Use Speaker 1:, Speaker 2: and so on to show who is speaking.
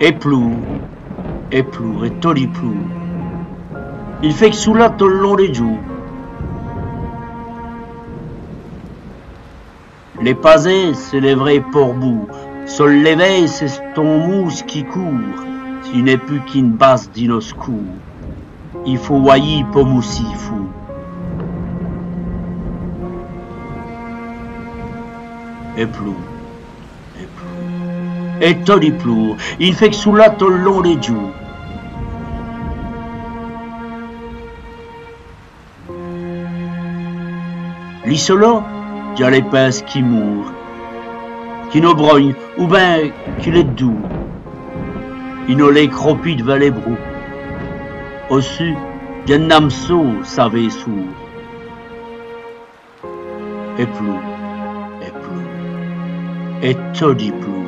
Speaker 1: et plou, et plou, et toli plou. Il fait que sous là tout le long des joues. Les pasés, c'est les vrais porbout. Seul l'éveil, c'est ton mousse qui court. S'il n'est plus qu'une basse dinoscourt. Il faut voyer pomoussi fou. Et plou, et plou, et toli plou. Il fait que sous là tout le long des joues. L'isolo, y'a les pinces qui mourent, qui nous brognent, ou ben qui les doux. Il nous les cropit devant les brous. Au sud, y'a un namso, savait sourd. Et plou, et plou, et todi plou.